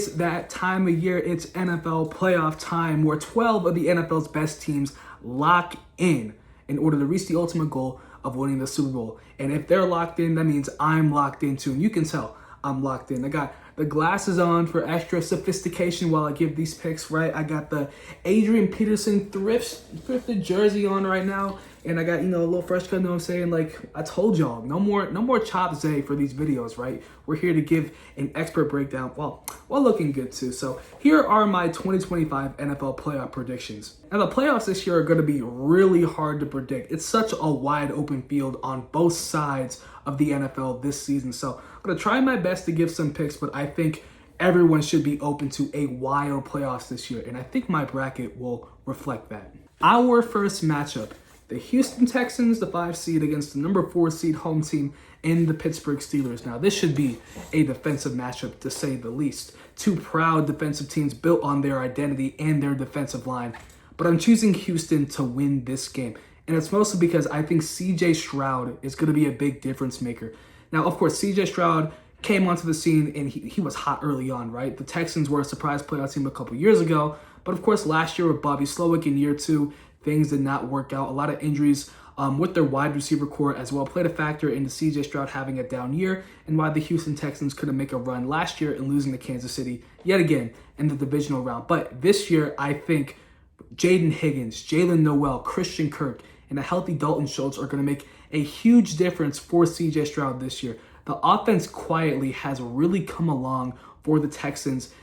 It's that time of year. It's NFL playoff time where 12 of the NFL's best teams lock in order to reach the ultimate goal of winning the Super Bowl. And if they're locked in, that means I'm locked in too. And you can tell I'm locked in. I got the glasses on for extra sophistication while I give these picks, right? I got the Adrian Peterson thrifted jersey on right now. And I got, a little fresh cut, you know what I'm saying? Like I told y'all, no more chop Zay for these videos, right? We're here to give an expert breakdown while looking good too. So here are my 2025 NFL playoff predictions. Now the playoffs this year are going to be really hard to predict. It's such a wide open field on both sides of the NFL this season. So I'm going to try my best to give some picks, but I think everyone should be open to a wild playoffs this year. And I think my bracket will reflect that. Our first matchup, the Houston Texans, the 5 seed, against the number 4 seed home team in the Pittsburgh Steelers. Now, this should be a defensive matchup, to say the least. Two proud defensive teams built on their identity and their defensive line. But I'm choosing Houston to win this game. And it's mostly because I think C.J. Stroud is going to be a big difference maker. Now, of course, C.J. Stroud came onto the scene and he was hot early on, right? The Texans were a surprise playoff team a couple years ago. But, of course, last year with Bobby Slowick in year 2, things did not work out. A lot of injuries with their wide receiver core as well played a factor into C.J. Stroud having a down year and why the Houston Texans couldn't make a run last year and losing to Kansas City yet again in the divisional round. But this year, I think Jaden Higgins, Jalen Noel, Christian Kirk, and a healthy Dalton Schultz are going to make a huge difference for C.J. Stroud this year. The offense quietly has really come along for the Texans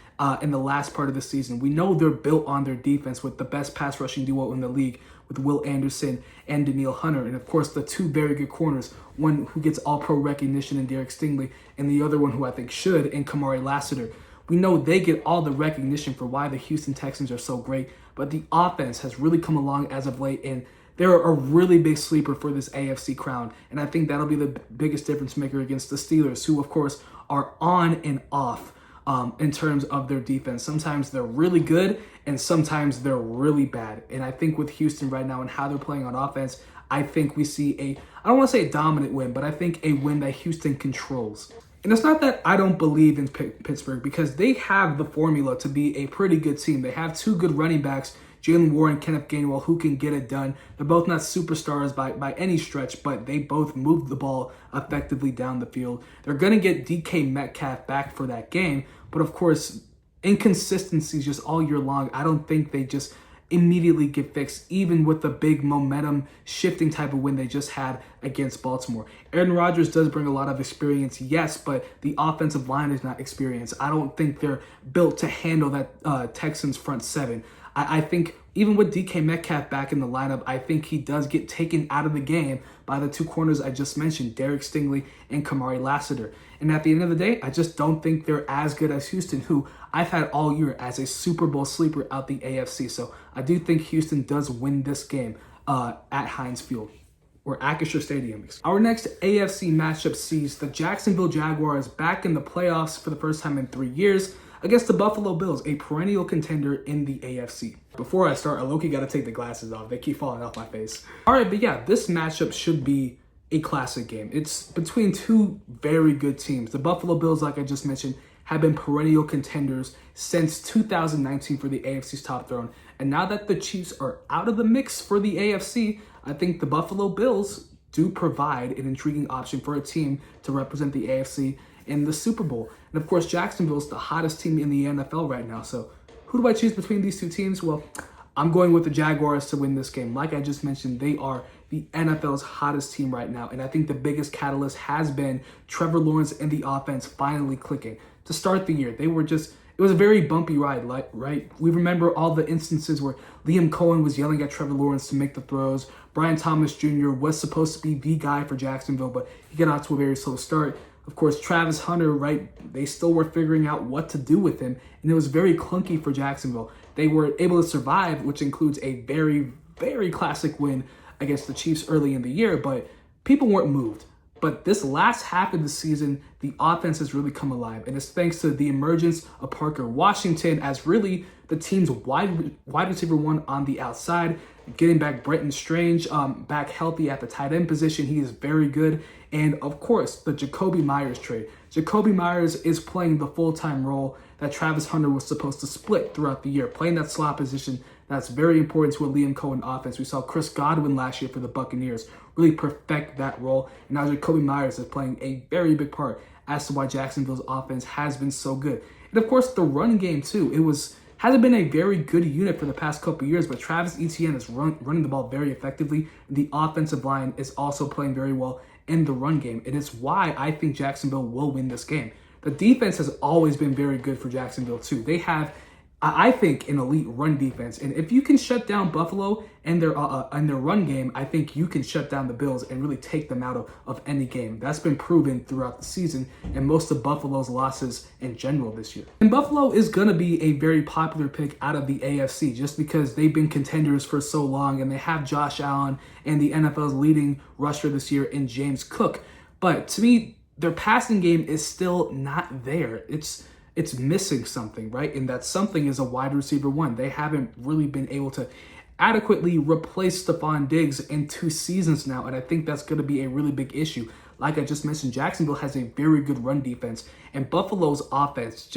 in the last part of the season. We know they're built on their defense with the best pass rushing duo in the league with Will Anderson and Danielle Hunter. And of course, the two very good corners, one who gets all pro recognition in Derek Stingley and the other one who I think should in Kamari Lassiter. We know they get all the recognition for why the Houston Texans are so great, but the offense has really come along as of late, and they're a really big sleeper for this AFC crown. And I think that'll be the biggest difference maker against the Steelers, who of course are on and off in terms of their defense. Sometimes they're really good and sometimes they're really bad. And I think with Houston right now and how they're playing on offense, I think we see I don't want to say a dominant win, but I think a win that Houston controls. And it's not that I don't believe in Pittsburgh, because they have the formula to be a pretty good team. They have two good running backs, Jalen Warren, Kenneth Gainwell, who can get it done. They're both not superstars by any stretch, but they both move the ball effectively down the field. They're going to get DK Metcalf back for that game, but of course, inconsistencies just all year long, I don't think they just immediately get fixed, even with the big momentum shifting type of win they just had against Baltimore. Aaron Rodgers does bring a lot of experience, yes, but the offensive line is not experienced. I don't think they're built to handle that Texans front seven. I think even with DK Metcalf back in the lineup, I think he does get taken out of the game by the two corners I just mentioned, Derek Stingley and Kamari Lassiter. And at the end of the day, I just don't think they're as good as Houston, who I've had all year as a Super Bowl sleeper out the AFC. So I do think Houston does win this game at Heinz Field or Acrisure Stadium. Our next AFC matchup sees the Jacksonville Jaguars back in the playoffs for the first time in 3 years against the Buffalo Bills, a perennial contender in the AFC. Before I start, I low-key got to take the glasses off. They keep falling off my face. All right, but yeah, this matchup should be a classic game. It's between two very good teams. The Buffalo Bills, like I just mentioned, have been perennial contenders since 2019 for the AFC's top throne. And now that the Chiefs are out of the mix for the AFC, I think the Buffalo Bills do provide an intriguing option for a team to represent the AFC in the Super Bowl. And of course, Jacksonville's the hottest team in the NFL right now. So who do I choose between these two teams? Well, I'm going with the Jaguars to win this game. Like I just mentioned, they are the NFL's hottest team right now. And I think the biggest catalyst has been Trevor Lawrence and the offense finally clicking. To start the year, it was a very bumpy ride, right? We remember all the instances where Liam Cohen was yelling at Trevor Lawrence to make the throws. Brian Thomas Jr. was supposed to be the guy for Jacksonville, but he got out to a very slow start. Of course, Travis Hunter, right, they still were figuring out what to do with him, and it was very clunky for Jacksonville. They were able to survive, which includes a very, very classic win against the Chiefs early in the year, but people weren't moved. But this last half of the season, the offense has really come alive, and it's thanks to the emergence of Parker Washington as really the team's wide receiver one on the outside, getting back Brenton Strange back healthy at the tight end position. He is very good. And of course, the Jakobi Meyers trade. Jakobi Meyers is playing the full-time role that Travis Hunter was supposed to split throughout the year, playing that slot position. That's very important to a Liam Cohen offense. We saw Chris Godwin last year for the Buccaneers really perfect that role. And now Jakobi Meyers is playing a very big part as to why Jacksonville's offense has been so good. And of course, the run game too. Hasn't been a very good unit for the past couple of years, but Travis Etienne is running the ball very effectively. The offensive line is also playing very well in the run game. It is why I think Jacksonville will win this game. The defense has always been very good for Jacksonville too. They have, I think, an elite run defense, and if you can shut down Buffalo and their run game, I think you can shut down the Bills and really take them out of any game. That's been proven throughout the season and most of Buffalo's losses in general this year. And Buffalo is going to be a very popular pick out of the AFC just because they've been contenders for so long, and they have Josh Allen and the NFL's leading rusher this year in James Cook. But to me, their passing game is still not there. It's missing something, right? And that something is a wide receiver one. They haven't really been able to adequately replace Stephon Diggs in 2 seasons now, and I think that's going to be a really big issue. Like I just mentioned, Jacksonville has a very good run defense, and Buffalo's offense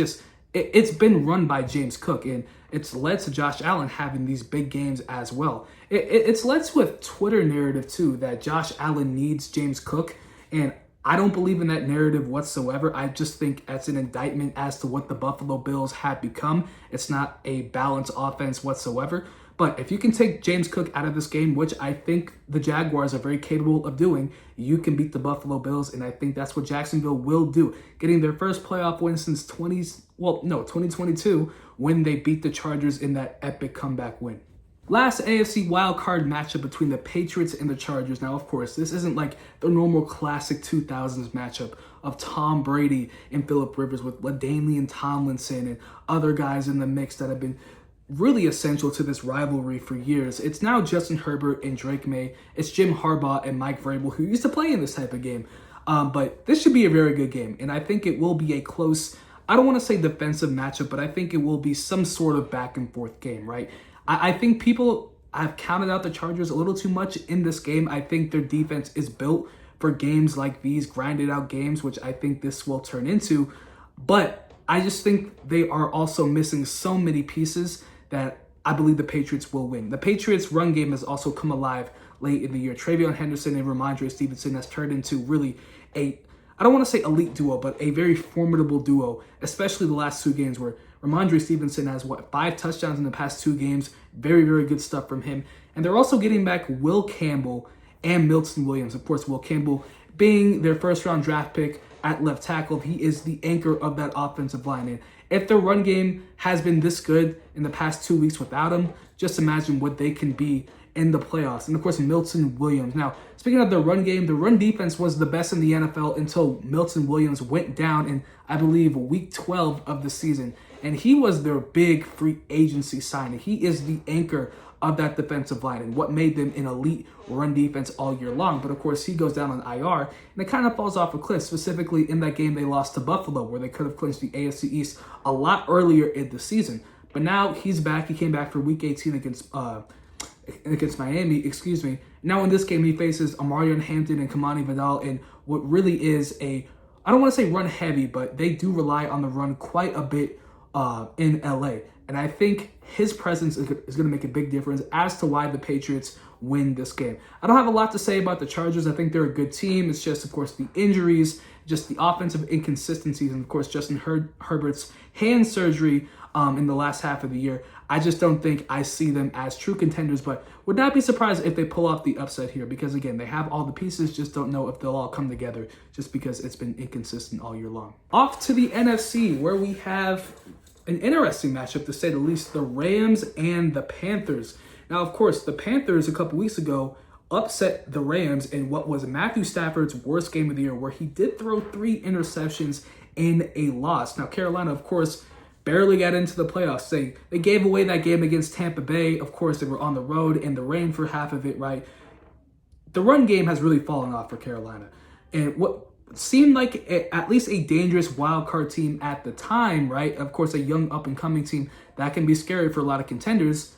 it's been run by James Cook, and it's led to Josh Allen having these big games as well. It's led to a Twitter narrative too that Josh Allen needs James Cook, and I don't believe in that narrative whatsoever. I just think that's an indictment as to what the Buffalo Bills have become. It's not a balanced offense whatsoever. But if you can take James Cook out of this game, which I think the Jaguars are very capable of doing, you can beat the Buffalo Bills, and I think that's what Jacksonville will do. Getting their first playoff win since 2022 when they beat the Chargers in that epic comeback win. Last AFC wildcard matchup between the Patriots and the Chargers. Now, of course, this isn't like the normal classic 2000s matchup of Tom Brady and Phillip Rivers with LaDainian Tomlinson and other guys in the mix that have been really essential to this rivalry for years. It's now Justin Herbert and Drake May. It's Jim Harbaugh and Mike Vrabel who used to play in this type of game. But this should be a very good game, and I think it will be a close, I don't want to say defensive matchup, but I think it will be some sort of back and forth game, right? I think people have counted out the Chargers a little too much in this game. I think their defense is built for games like these, grinded out games, which I think this will turn into. But I just think they are also missing so many pieces that I believe the Patriots will win. The Patriots' run game has also come alive late in the year. TreVeyon Henderson and Ramondre Stevenson has turned into really I don't want to say elite duo, but a very formidable duo, especially the last 2 games where Ramondre Stevenson has, 5 touchdowns in the past 2 games. Very, very good stuff from him. And they're also getting back Will Campbell and Milton Williams. Of course, Will Campbell being their first-round draft pick at left tackle. He is the anchor of that offensive line. And if their run game has been this good in the past 2 weeks without him, just imagine what they can be in the playoffs. And of course, Milton Williams. Now, speaking of the run game, the run defense was the best in the NFL until Milton Williams went down in, I believe, week 12 of the season. And he was their big free agency signing. He is the anchor of that defensive line and what made them an elite run defense all year long. But of course, he goes down on IR, and it kind of falls off a cliff, specifically in that game they lost to Buffalo, where they could have clinched the AFC East a lot earlier in the season. But now he's back. He came back for Week 18 against Miami, Now in this game, he faces Amarian Hampton and Kamani Vidal in what really is I don't want to say run heavy, but they do rely on the run quite a bit in LA. And I think his presence is going to make a big difference as to why the Patriots win this game. I don't have a lot to say about the Chargers. I think they're a good team. It's just, of course, the injuries, just the offensive inconsistencies, and, of course, Justin Herbert's hand surgery in the last half of the year. I just don't think I see them as true contenders, but would not be surprised if they pull off the upset here because, again, they have all the pieces, just don't know if they'll all come together just because it's been inconsistent all year long. Off to the NFC, where we have an interesting matchup, to say the least, the Rams and the Panthers. Now, of course, the Panthers a couple weeks ago upset the Rams in what was Matthew Stafford's worst game of the year, where he did throw 3 interceptions in a loss. Now, Carolina, of course, barely got into the playoffs. They gave away that game against Tampa Bay. Of course, they were on the road in the rain for half of it, right? The run game has really fallen off for Carolina. And what seemed like at least a dangerous wild card team at the time, right? Of course, a young up-and-coming team that can be scary for a lot of contenders.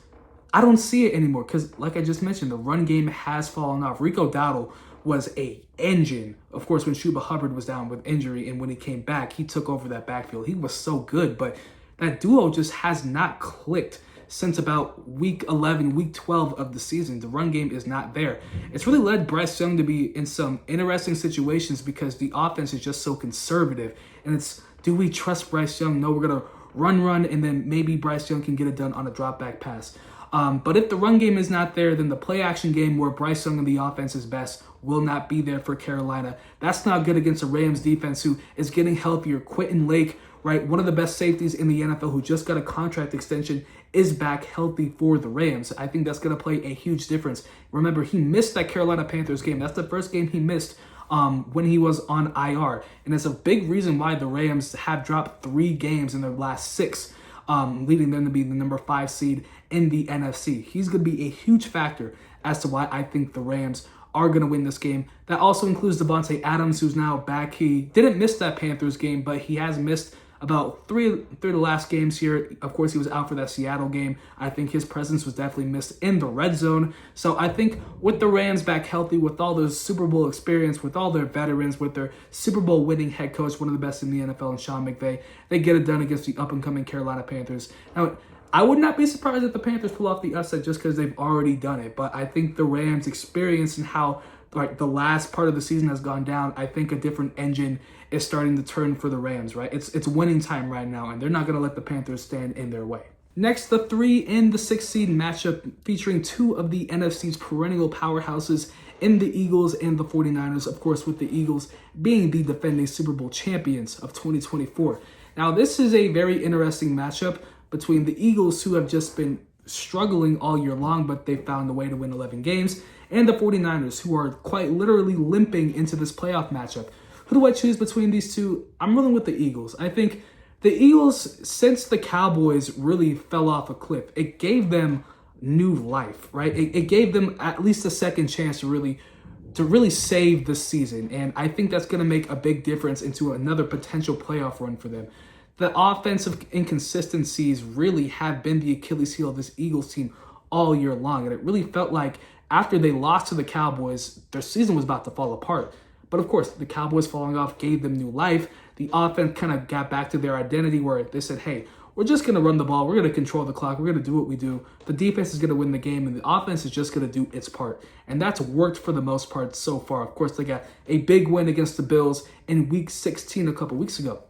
I don't see it anymore because, like I just mentioned, the run game has fallen off. Rico Dowdle was a engine. Of course, when Chuba Hubbard was down with injury and when he came back, he took over that backfield. He was so good, but that duo just has not clicked since about week 11, week 12 of the season. The run game is not there. It's really led Bryce Young to be in some interesting situations because the offense is just so conservative. And it's, do we trust Bryce Young? No, we're going to run, and then maybe Bryce Young can get it done on a drop back pass. But if the run game is not there, then the play action game where Bryce Young and the offense is best will not be there for Carolina. That's not good against a Rams defense who is getting healthier. Quentin Lake, right, one of the best safeties in the NFL who just got a contract extension, is back healthy for the Rams. I think that's going to play a huge difference. Remember, he missed that Carolina Panthers game. That's the first game he missed when he was on IR. And it's a big reason why the Rams have dropped 3 games in their last 6, leading them to be the number 5 seed in the NFC. He's going to be a huge factor as to why I think the Rams are going to win this game. That also includes Devontae Adams, who's now back. He didn't miss that Panthers game, but he has missed about three of the last games here. Of course, he was out for that Seattle game. I think his presence was definitely missed in the red zone. So I think with the Rams back healthy, with all their Super Bowl experience, with all their veterans, with their Super Bowl winning head coach, one of the best in the NFL, and Sean McVay, they get it done against the up-and-coming Carolina Panthers. Now, I would not be surprised if the Panthers pull off the upset just because they've already done it. But I think the Rams' experience and how the last part of the season has gone down, I think a different engine is starting to turn for the Rams, right? It's winning time right now, and they're not going to let the Panthers stand in their way. Next, the 3 and the 6 seed matchup featuring 2 of the NFC's perennial powerhouses in the Eagles and the 49ers, of course, with the Eagles being the defending Super Bowl champions of 2024. Now, this is a very interesting matchup between the Eagles, who have just been struggling all year long, but they found a way to win 11 games, and the 49ers, who are quite literally limping into this playoff matchup. Who do I choose between these two? I'm rolling with the Eagles. I think the Eagles, since the Cowboys really fell off a cliff, it gave them new life, right? It gave them at least a second chance to really save the season, and I think that's going to make a big difference into another potential playoff run for them. The offensive inconsistencies really have been the Achilles heel of this Eagles team all year long, and it really felt like after they lost to the Cowboys, their season was about to fall apart. But of course, the Cowboys falling off gave them new life. The offense kind of got back to their identity where they said, hey, we're just going to run the ball. We're going to control the clock. We're going to do what we do. The defense is going to win the game, and the offense is just going to do its part. And that's worked for the most part so far. Of course, they got a big win against the Bills in Week 16 a couple weeks ago.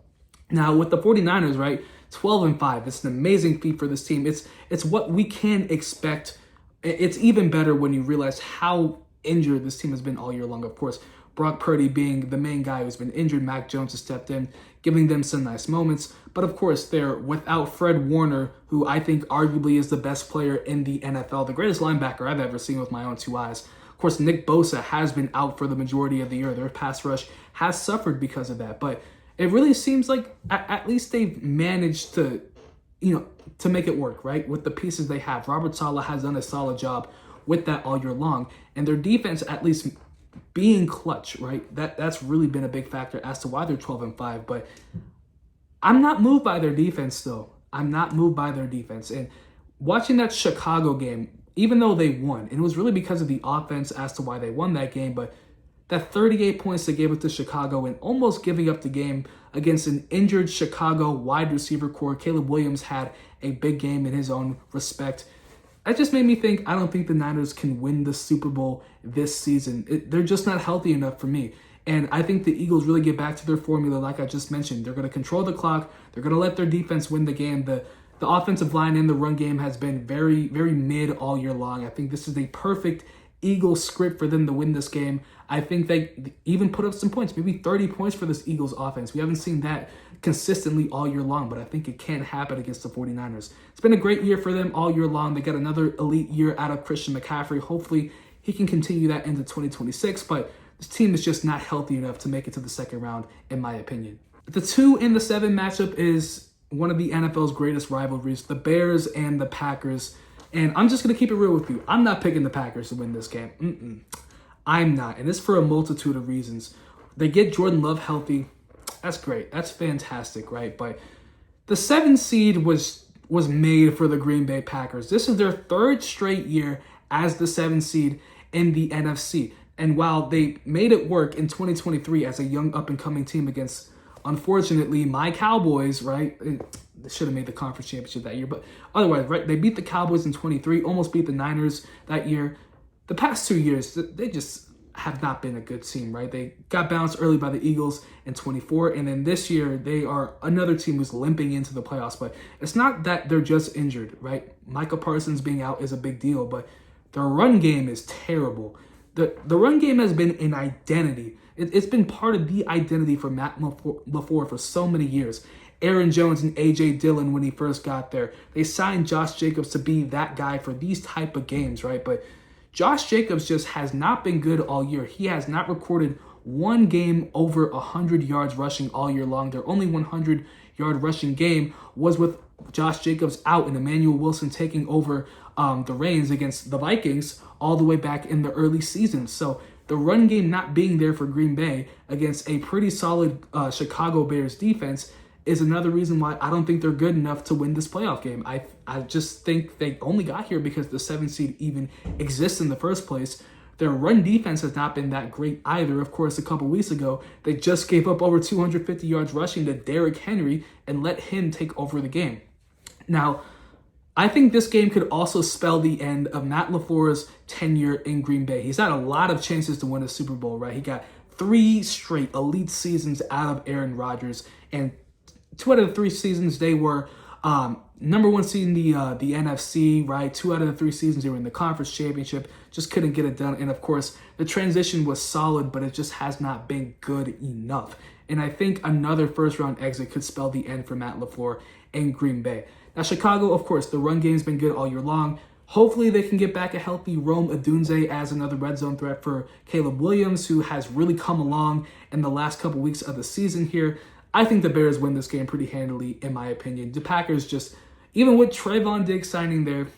Now, with the 49ers, right, 12-5, it's an amazing feat for this team. It's what we can expect. It's even better when you realize how injured this team has been all year long. Of course, Brock Purdy being the main guy who's been injured. Mac Jones has stepped in, giving them some nice moments. But of course, they're without Fred Warner, who I think arguably is the best player in the NFL, the greatest linebacker I've ever seen with my own 2 eyes. Of course, Nick Bosa has been out for the majority of the year. Their pass rush has suffered because of that. But it really seems like at least they've managed to, to make it work, right? With the pieces they have. Robert Saleh has done a solid job with that all year long. And their defense, at least being clutch, right? That's really been a big factor as to why they're 12-5. But I'm not moved by their defense still. I'm not moved by their defense. And watching that Chicago game, even though they won, and it was really because of the offense as to why they won that game, but that 38 points they gave it to Chicago and almost giving up the game against an injured Chicago wide receiver core. Caleb Williams had a big game in his own respect. That just made me think, I don't think the Niners can win the Super Bowl this season. They're just not healthy enough for me. And I think the Eagles really get back to their formula like I just mentioned. They're going to control the clock. They're going to let their defense win the game. The offensive line and the run game has been very, very mid all year long. I think this is a perfect Eagles script for them to win this game. I think they even put up some points, maybe 30 points for this Eagles offense. We haven't seen that consistently all year long, but I think it can happen against the 49ers. It's been a great year for them all year long. They got another elite year out of Christian McCaffrey. Hopefully he can continue that into 2026, but this team is just not healthy enough to make it to the second round, in my opinion. The 2 and the 7 matchup is one of the NFL's greatest rivalries, the Bears and the Packers. And I'm just going to keep it real with you. I'm not picking the Packers to win this game. I'm not. And it's for a multitude of reasons. They get Jordan Love healthy. That's great. That's fantastic, right? But the 7 seed was made for the Green Bay Packers. This is their 3rd straight year as the 7 seed in the NFC. And while they made it work in 2023 as a young up-and-coming team against, unfortunately, my Cowboys, right? They should have made the conference championship that year. But otherwise, right, they beat the Cowboys in 23, almost beat the Niners that year. The past 2 years, they just have not been a good team, right? They got bounced early by the Eagles in 24, and then this year they are another team who's limping into the playoffs. But it's not that they're just injured, right? Micah Parsons being out is a big deal, but their run game is terrible. The run game has been an identity. It's been part of the identity for Matt LaFleur for so many years. Aaron Jones and A.J. Dillon, when he first got there, they signed Josh Jacobs to be that guy for these type of games, right? But Josh Jacobs just has not been good all year. He has not recorded one game over 100 yards rushing all year long. Their only 100-yard rushing game was with Josh Jacobs out and Emmanuel Wilson taking over the reins against the Vikings all the way back in the early season. So the run game not being there for Green Bay against a pretty solid Chicago Bears defense is another reason why I don't think they're good enough to win this playoff game. I just think they only got here because the 7th seed even exists in the first place. Their run defense has not been that great either. Of course, a couple weeks ago, they just gave up over 250 yards rushing to Derrick Henry and let him take over the game. Now, I think this game could also spell the end of Matt LaFleur's tenure in Green Bay. He's had a lot of chances to win a Super Bowl, right? He got 3 straight elite seasons out of Aaron Rodgers, and 2 out of the 3 seasons they were number 1 seed in the NFC, right? 2 out of the 3 seasons they were in the conference championship, just couldn't get it done. And of course, the transition was solid, but it just has not been good enough. And I think another first-round exit could spell the end for Matt LaFleur in Green Bay. Now, Chicago, of course, the run game's been good all year long. Hopefully they can get back a healthy Rome Odunze as another red zone threat for Caleb Williams, who has really come along in the last couple weeks of the season here. I think the Bears win this game pretty handily, in my opinion. The Packers just, even with Trayvon Diggs signing there,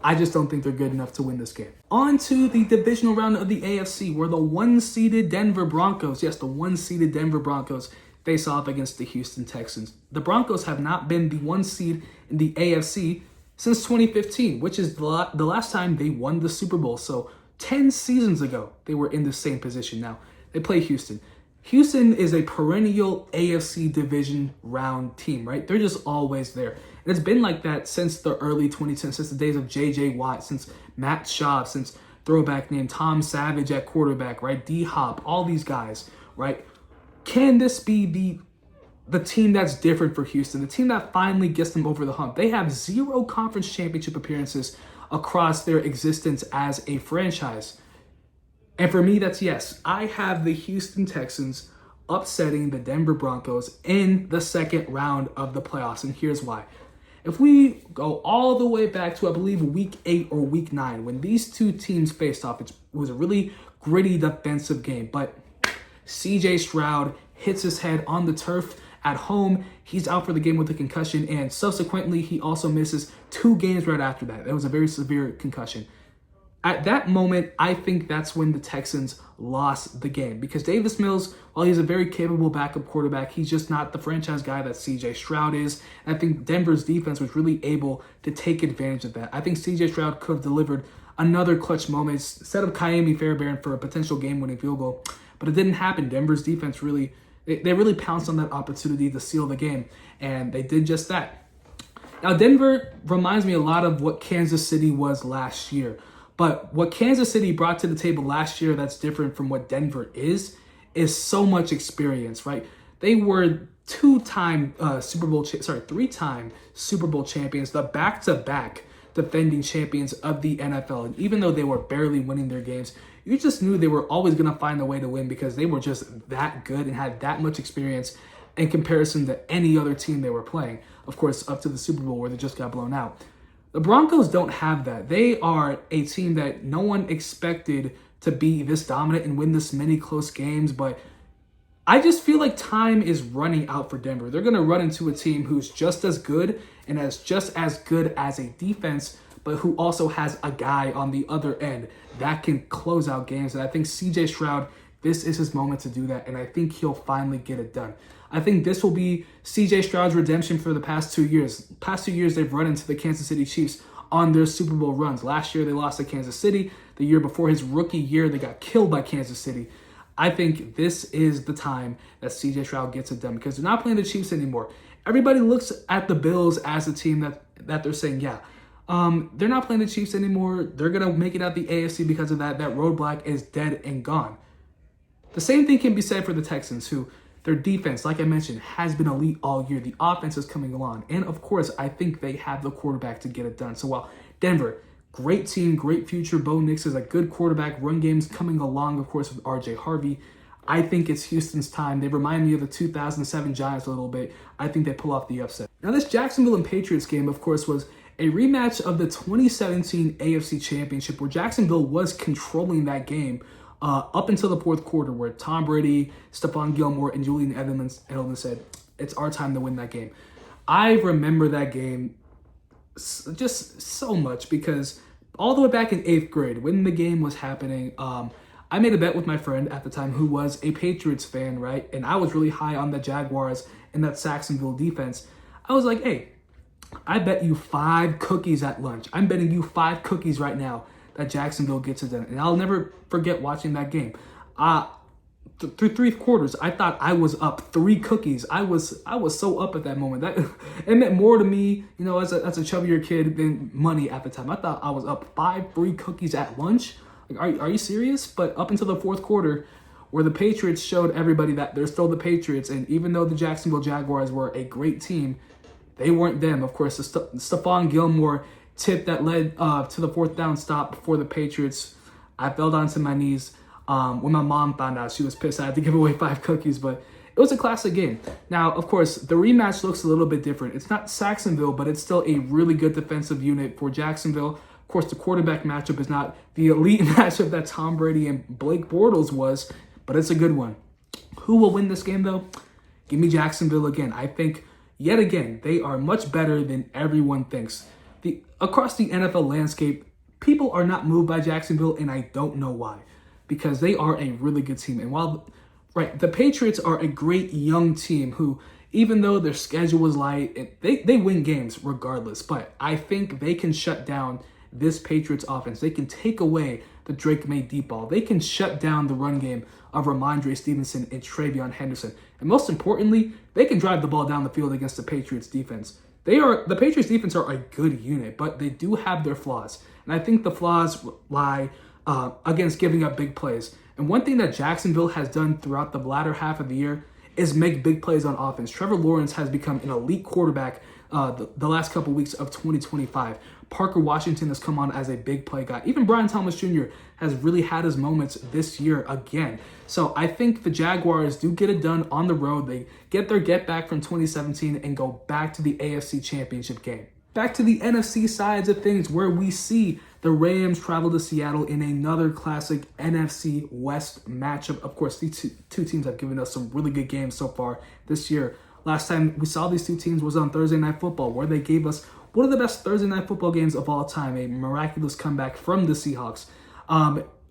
I just don't think they're good enough to win this game. On to the divisional round of the AFC, where the 1-seeded Denver Broncos, yes, the 1-seeded Denver Broncos, face off against the Houston Texans. The Broncos have not been the 1 seed in the AFC since 2015, which is the last time they won the Super Bowl. So 10 seasons ago, they were in the same position. Now, they play Houston. Houston is a perennial AFC division round team, right? They're just always there. And it's been like that since the early 2010s, since the days of J.J. Watt, since Matt Schaub, since throwback name Tom Savage at quarterback, right? D-Hop, all these guys, right? Can this be the team that's different for Houston, the team that finally gets them over the hump? They have 0 conference championship appearances across their existence as a franchise. And for me, that's yes. I have the Houston Texans upsetting the Denver Broncos in the second round of the playoffs. And here's why. If we go all the way back to, I believe, week 8 or week 9, when these two teams faced off, it was a really gritty defensive game. But C.J. Stroud hits his head on the turf at home. He's out for the game with a concussion, and subsequently, he also misses 2 games right after that. That was a very severe concussion. At that moment, I think that's when the Texans lost the game, because Davis Mills, while he's a very capable backup quarterback, he's just not the franchise guy that C.J. Stroud is. And I think Denver's defense was really able to take advantage of that. I think C.J. Stroud could have delivered another clutch moment, set up Ka'imi Fairbairn for a potential game-winning field goal, but it didn't happen. Denver's defense really pounced on that opportunity to seal the game, and they did just that. Now, Denver reminds me a lot of what Kansas City was last year. But what Kansas City brought to the table last year that's different from what Denver is so much experience, right? They were 3-time Super Bowl champions, the back-to-back defending champions of the NFL. And even though they were barely winning their games, you just knew they were always going to find a way to win because they were just that good and had that much experience in comparison to any other team they were playing. Of course, up to the Super Bowl where they just got blown out. The Broncos don't have that. They are a team that no one expected to be this dominant and win this many close games, but I just feel like time is running out for Denver. They're going to run into a team who's just as good and has just as good as a defense, but who also has a guy on the other end that can close out games. And I think C.J. Stroud, this is his moment to do that, and I think he'll finally get it done. I think this will be C.J. Stroud's redemption for the past 2 years. Past 2 years, they've run into the Kansas City Chiefs on their Super Bowl runs. Last year, they lost to Kansas City. the year before his rookie year. They got killed by Kansas City. I think this is the time that CJ Stroud gets it done because they're not playing the Chiefs anymore. Everybody looks at the Bills as a team that they're saying, yeah, they're not playing the Chiefs anymore. They're going to make it out the AFC because of that. That roadblock is dead and gone. The same thing can be said for the Texans, who their defense, like I mentioned, has been elite all year. The offense is coming along. And, of course, I think they have the quarterback to get it done. So while Denver, great team, great future. Bo Nix is a good quarterback. Run game's coming along, of course, with RJ Harvey. I think it's Houston's time. They remind me of the 2007 Giants a little bit. I think they pull off the upset. Now, this Jacksonville and Patriots game, of course, was a rematch of the 2017 AFC Championship where Jacksonville was controlling that game up until the fourth quarter where Tom Brady, Stephon Gilmore, and Julian Edelman said, it's our time to win that game. I remember that game just so much because all the way back in 8th grade when the game was happening, I made a bet with my friend at the time who was a Patriots fan, right? And I was really high on the Jaguars and that Saxonville defense. I was like, hey, I bet you 5 cookies at lunch. I'm betting you 5 cookies right now that Jacksonville gets it done. And I'll never forget watching that game. Through 3 quarters, I thought I was up 3 cookies. I was so up at that moment. That it meant more to me, you know, as a chubbier kid than money at the time. I thought I was up 5 free cookies at lunch. Like, are you serious? But up until the fourth quarter, where the Patriots showed everybody that they're still the Patriots, and even though the Jacksonville Jaguars were a great team, they weren't them. Of course, the Stephon Gilmore tip that led to the 4th down stop for the Patriots. I fell down to my knees. When my mom found out, she was pissed. I had to give away 5 cookies, but it was a classic game. Now, of course, the rematch looks a little bit different. It's not Saxonville, but it's still a really good defensive unit for Jacksonville. Of course, the quarterback matchup is not the elite matchup that Tom Brady and Blake Bortles was, but it's a good one. Who will win this game, though? Give me Jacksonville again. I think, yet again, they are much better than everyone thinks. Across the NFL landscape, people are not moved by Jacksonville, and I don't know why. Because they are a really good team. And while, the Patriots are a great young team who, even though their schedule was light, they win games regardless. But I think they can shut down this Patriots offense. They can take away the Drake May deep ball. They can shut down the run game of Ramondre Stevenson and TreVeyon Henderson. And most importantly, they can drive the ball down the field against the Patriots defense. The Patriots defense are a good unit, but they do have their flaws. And I think the flaws lie against giving up big plays. And one thing that Jacksonville has done throughout the latter half of the year is make big plays on offense. Trevor Lawrence has become an elite quarterback the last couple weeks of 2025. Parker Washington has come on as a big play guy. Even Brian Thomas Jr. has really had his moments this year again. So I think the Jaguars do get it done on the road. They get their get back from 2017 and go back to the AFC Championship game. Back to the NFC sides of things, where we see the Rams travel to Seattle in another classic NFC West matchup. Of course, these two teams have given us some really good games so far this year. Last time we saw these two teams was on Thursday Night Football, where they gave us one of the best Thursday Night Football games of all time, a miraculous comeback from the Seahawks.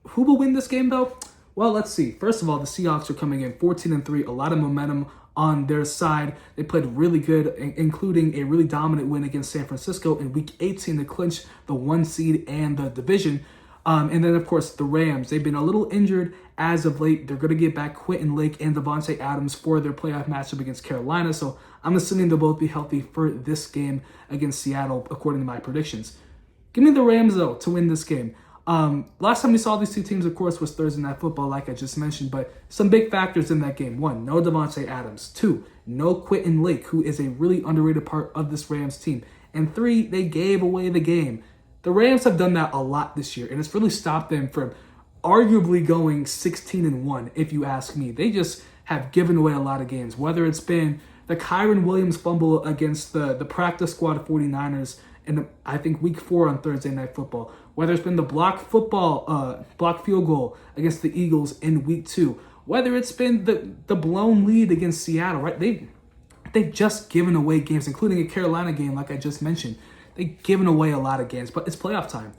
Who will win this game, though? Well, let's see. First of all, the Seahawks are coming in 14-3, a lot of momentum on their side. They played really good, including a really dominant win against San Francisco in Week 18 to clinch the 1 seed and the division. And then, of course, the Rams. They've been a little injured as of late. They're going to get back Quentin Lake and Devontae Adams for their playoff matchup against Carolina. So I'm assuming they'll both be healthy for this game against Seattle, according to my predictions. Give me the Rams, though, to win this game. Last time we saw these two teams, of course, was Thursday Night Football, like I just mentioned, but some big factors in that game. 1, no Devontae Adams. 2, no Quentin Lake, who is a really underrated part of this Rams team. And 3, they gave away the game. The Rams have done that a lot this year, and it's really stopped them from arguably going 16-1, if you ask me. They just have given away a lot of games, whether it's been the Kyren Williams fumble against the practice squad 49ers in, I think, Week 4 on Thursday Night Football, whether it's been the block field goal against the Eagles in Week 2, whether it's been the blown lead against Seattle, right? They've just given away games, including a Carolina game, like I just mentioned. They've given away a lot of games, but it's playoff time.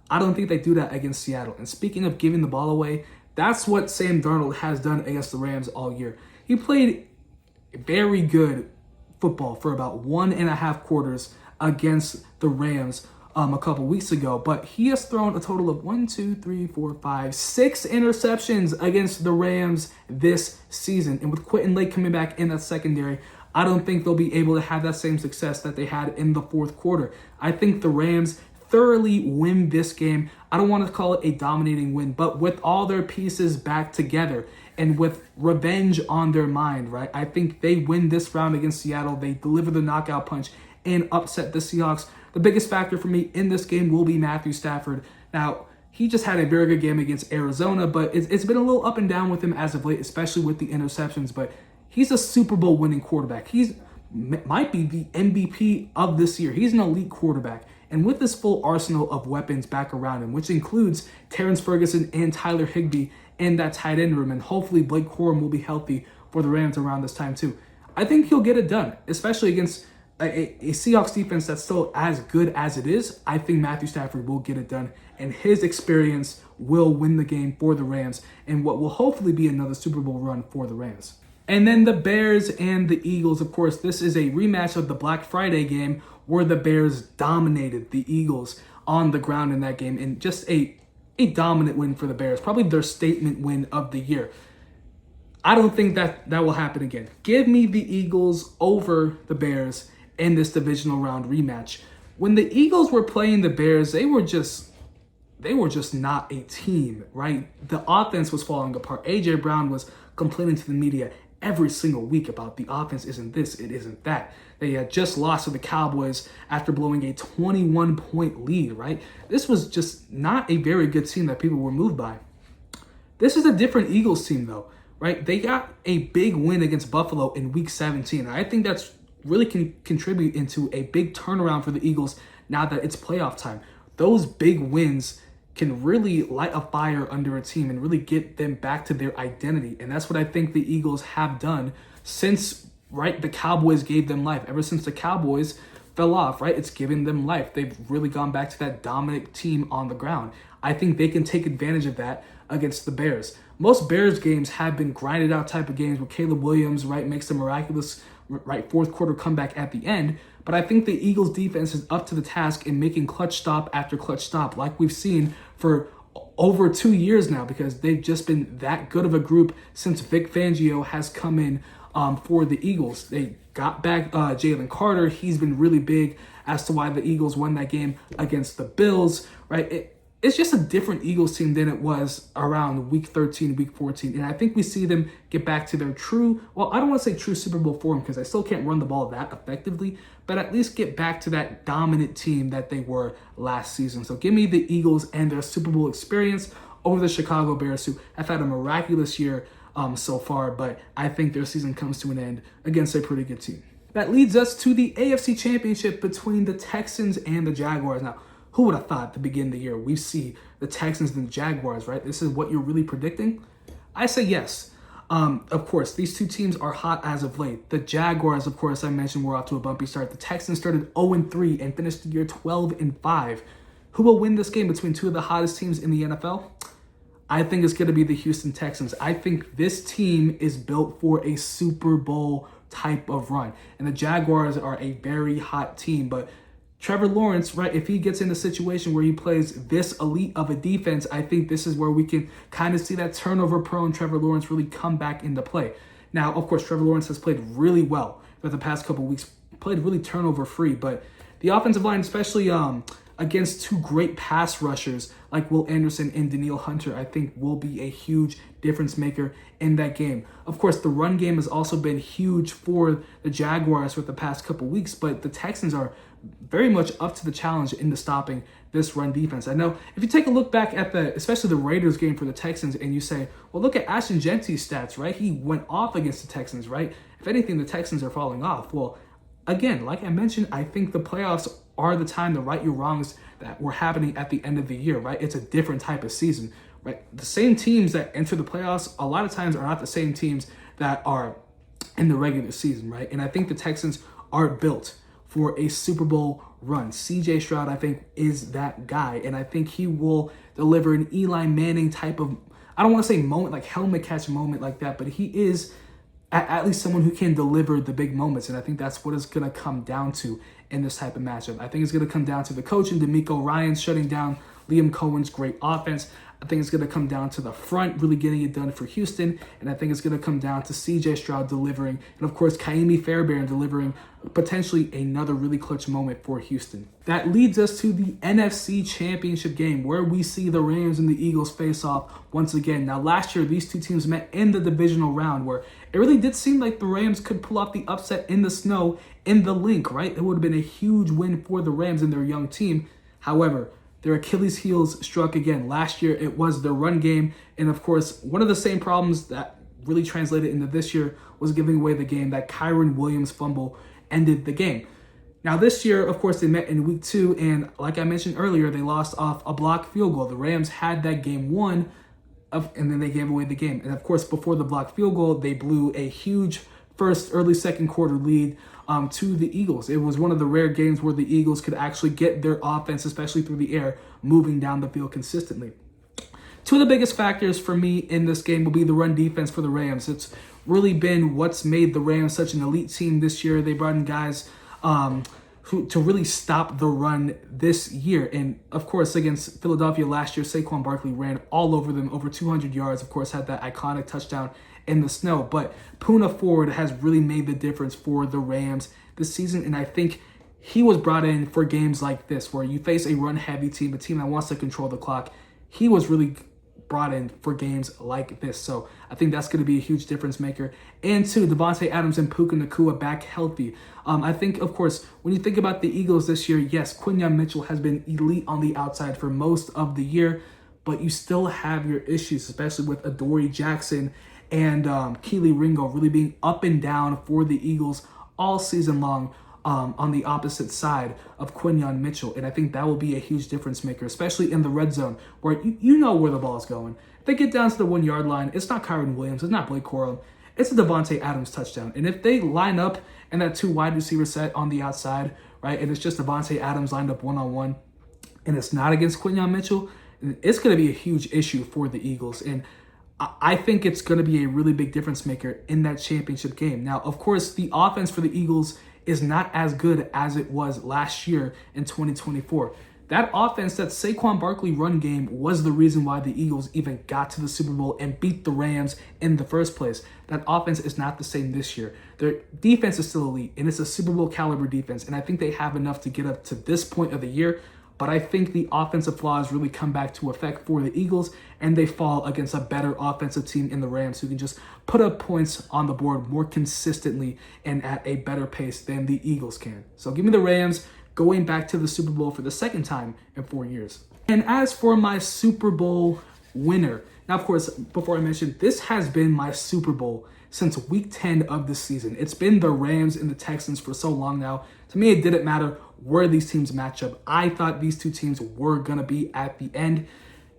I don't think they do that against Seattle. And speaking of giving the ball away, that's what Sam Darnold has done against the Rams all year. He played very good football for about 1.5 quarters against the Rams a couple weeks ago, but he has thrown a total of 6 interceptions against the Rams this season. And with Quentin Lake coming back in that secondary, I don't think they'll be able to have that same success that they had in the fourth quarter. I think the Rams thoroughly win this game. I don't want to call it a dominating win, but with all their pieces back together and with revenge on their mind, right? I think they win this round against Seattle. They deliver the knockout punch and upset the Seahawks. The biggest factor for me in this game will be Matthew Stafford. Now, he just had a very good game against Arizona, but it's been a little up and down with him as of late, especially with the interceptions. But he's a Super Bowl winning quarterback. Might be the MVP of this year. He's an elite quarterback. And with this full arsenal of weapons back around him, which includes Terrence Ferguson and Tyler Higbee in that tight end room, and hopefully Blake Corum will be healthy for the Rams around this time too, I think he'll get it done, especially against a Seahawks defense that's still as good as it is. I think Matthew Stafford will get it done, and his experience will win the game for the Rams and what will hopefully be another Super Bowl run for the Rams. And then the Bears and the Eagles, of course, this is a rematch of the Black Friday game where the Bears dominated the Eagles on the ground in that game, and just a dominant win for the Bears, probably their statement win of the year. I don't think that will happen again. Give me the Eagles over the Bears in this divisional round rematch. When the Eagles were playing the Bears, they were just not a team, right? The offense was falling apart. A.J. Brown was complaining to the media every single week about the offense isn't this, it isn't that. They had just lost to the Cowboys after blowing a 21-point lead, right? This was just not a very good team that people were moved by. This is a different Eagles team, though, right? They got a big win against Buffalo in Week 17. And I think that's really can contribute into a big turnaround for the Eagles now that it's playoff time. Those big wins can really light a fire under a team and really get them back to their identity. And that's what I think the Eagles have done since, right, the Cowboys gave them life. Ever since the Cowboys fell off, right, it's given them life. They've really gone back to that dominant team on the ground. I think they can take advantage of that against the Bears. Most Bears games have been grinded out type of games where Caleb Williams, right, makes a miraculous, right, fourth quarter comeback at the end. But I think the Eagles defense is up to the task in making clutch stop after clutch stop, like we've seen for over 2 years now, because they've just been that good of a group since Vic Fangio has come in for the Eagles. They got back Jalen Carter. He's been really big as to why the Eagles won that game against the Bills, right? It's just a different Eagles team than it was around Week 13, Week 14. And I think we see them get back to their true, well, I don't want to say true Super Bowl form because I still can't run the ball that effectively, but at least get back to that dominant team that they were last season. So give me the Eagles and their Super Bowl experience over the Chicago Bears, who have had a miraculous year so far, but I think their season comes to an end against a pretty good team. That leads us to the AFC Championship between the Texans and the Jaguars. Now, who would have thought at the beginning of the year we see the Texans and the Jaguars, right? This is what you're really predicting? I say yes. Of course, these two teams are hot as of late. The Jaguars, of course, I mentioned were off to a bumpy start. The Texans started 0-3 and finished the year 12-5. Who will win this game between two of the hottest teams in the NFL? I think it's going to be the Houston Texans. I think this team is built for a Super Bowl type of run. And the Jaguars are a very hot team, but Trevor Lawrence, right, if he gets in a situation where he plays this elite of a defense, I think this is where we can kind of see that turnover-prone Trevor Lawrence really come back into play. Now, of course, Trevor Lawrence has played really well for the past couple of weeks, played really turnover-free, but the offensive line, especially against two great pass rushers like Will Anderson and Danielle Hunter, I think will be a huge difference maker in that game. Of course, the run game has also been huge for the Jaguars for the past couple weeks, but the Texans are very much up to the challenge into stopping this run defense. I know if you take a look back at especially the Raiders game for the Texans, and you say, well, look at Ashton Genty's stats, right? He went off against the Texans, right? If anything, the Texans are falling off. Well, again, like I mentioned, I think the playoffs are the time to right your wrongs that were happening at the end of the year, right? It's a different type of season, right? The same teams that enter the playoffs a lot of times are not the same teams that are in the regular season, right? And I think the Texans are built for a Super Bowl run. CJ Stroud, I think, is that guy. And I think he will deliver an Eli Manning type of, I don't want to say moment, like helmet catch moment like that, but he is at least someone who can deliver the big moments. And I think that's what it's going to come down to in this type of matchup. I think it's going to come down to the coaching, DeMeco Ryans shutting down Liam Cohen's great offense. I think it's going to come down to the front really getting it done for Houston, and I think it's going to come down to CJ Stroud delivering, and of course Kaimi Fairbairn delivering potentially another really clutch moment for Houston. That leads us to the NFC Championship game, where we see the Rams and the Eagles face off once again. Now, last year, these two teams met in the divisional round, where it really did seem like the Rams could pull off the upset in the snow in the Link, right? It would have been a huge win for the Rams and their young team. However, their Achilles heels struck again. Last year, it was their run game. And of course, one of the same problems that really translated into this year was giving away the game. That Kyren Williams fumble ended the game. Now, this year, of course, they met in week 2. And like I mentioned earlier, they lost off a blocked field goal. The Rams had that game won, and then they gave away the game. And of course, before the blocked field goal, they blew a huge early second quarter lead to the Eagles. It was one of the rare games where the Eagles could actually get their offense, especially through the air, moving down the field consistently. Two of the biggest factors for me in this game will be the run defense for the Rams. It's really been what's made the Rams such an elite team this year. They brought in guys to really stop the run this year. And of course, against Philadelphia last year, Saquon Barkley ran all over them, over 200 yards, of course, had that iconic touchdown in the snow. But Poona Ford has really made the difference for the Rams this season. And I think he was brought in for games like this, where you face a run-heavy team, a team that wants to control the clock. He was really brought in for games like this. So I think that's going to be a huge difference maker. And two, Davante Adams and Puka Nacua back healthy. I think, of course, when you think about the Eagles this year, yes, Quinyon Mitchell has been elite on the outside for most of the year, but you still have your issues, especially with Adoree Jackson and Keely Ringo really being up and down for the Eagles all season long on the opposite side of Quinyon Mitchell. And I think that will be a huge difference maker, especially in the red zone, where you know where the ball is going. If they get down to the 1 yard line, it's not Kyren Williams, it's not Blake Corum, it's a Davante Adams touchdown. And if they line up in that 2 wide receiver set on the outside, right, and it's just Davante Adams lined up one-on-one, and it's not against Quinyon Mitchell, it's going to be a huge issue for the Eagles. And I think it's going to be a really big difference maker in that championship game. Now, of course, the offense for the Eagles is not as good as it was last year in 2024. That offense, that Saquon Barkley run game, was the reason why the Eagles even got to the Super Bowl and beat the Rams in the first place. That offense is not the same this year. Their defense is still elite, and it's a Super Bowl caliber defense, and I think they have enough to get up to this point of the year. But I think the offensive flaws really come back to effect for the Eagles, and they fall against a better offensive team in the Rams who can just put up points on the board more consistently and at a better pace than the Eagles can. So give me the Rams going back to the Super Bowl for the second time in 4 years. And as for my Super Bowl winner, now, of course, before I mention, this has been my Super Bowl since week 10 of the season. It's been the Rams and the Texans for so long now. To me, it didn't matter where these teams match up. I thought these two teams were going to be at the end.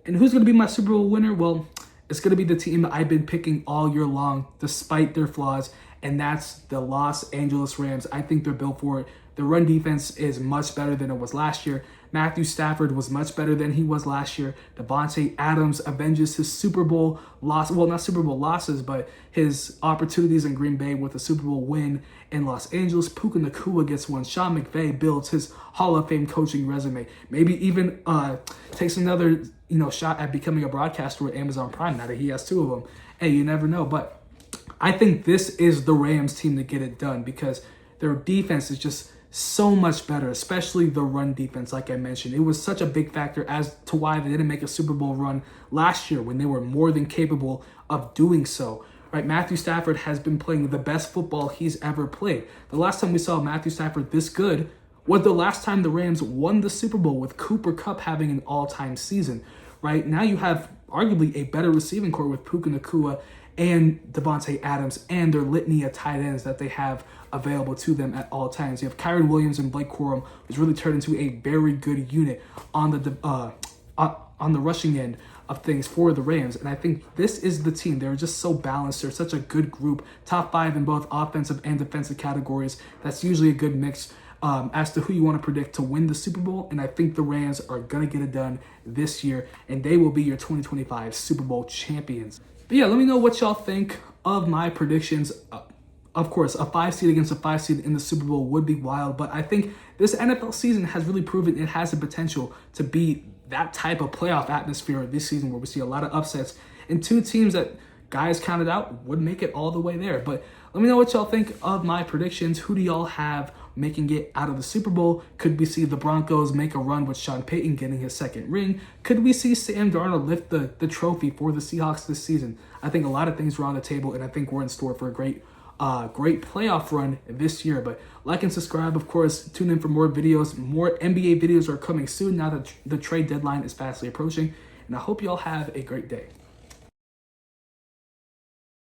And who's going to be my Super Bowl winner? Well, it's going to be the team that I've been picking all year long, despite their flaws, and that's the Los Angeles Rams. I think they're built for it. The run defense is much better than it was last year. Matthew Stafford was much better than he was last year. Davante Adams avenges his Super Bowl loss. Well, not Super Bowl losses, but his opportunities in Green Bay with a Super Bowl win in Los Angeles. Puka Nacua gets one. Sean McVay builds his Hall of Fame coaching resume. Maybe even takes another shot at becoming a broadcaster with Amazon Prime now that he has 2 of them. Hey, you never know. But I think this is the Rams team to get it done because their defense is just so much better, especially the run defense, like I mentioned. It was such a big factor as to why they didn't make a Super Bowl run last year when they were more than capable of doing so. Right? Matthew Stafford has been playing the best football he's ever played. The last time we saw Matthew Stafford this good was the last time the Rams won the Super Bowl with Cooper Kupp having an all-time season. Right? Now you have arguably a better receiving core with Puka Nacua and Davante Adams and their litany of tight ends that they have available to them at all times. You have Kyren Williams and Blake Corum, who's really turned into a very good unit on the rushing end of things for the Rams. And I think this is the team. They're just so balanced. They're such a good group. Top 5 in both offensive and defensive categories. That's usually a good mix as to who you want to predict to win the Super Bowl. And I think the Rams are going to get it done this year, and they will be your 2025 Super Bowl champions. But yeah, let me know what y'all think of my predictions. Of course, a 5 seed against a 5 seed in the Super Bowl would be wild, but I think this NFL season has really proven it has the potential to be that type of playoff atmosphere this season where we see a lot of upsets and two teams that guys counted out would make it all the way there. But let me know what y'all think of my predictions. Who do y'all have making it out of the Super Bowl? Could we see the Broncos make a run with Sean Payton getting his second ring? Could we see Sam Darnold lift the trophy for the Seahawks this season? I think a lot of things were on the table, and I think we're in store for a great playoff run this year. But like and subscribe, of course. Tune in for more videos. More NBA videos are coming soon now that the trade deadline is fastly approaching. And I hope y'all have a great day.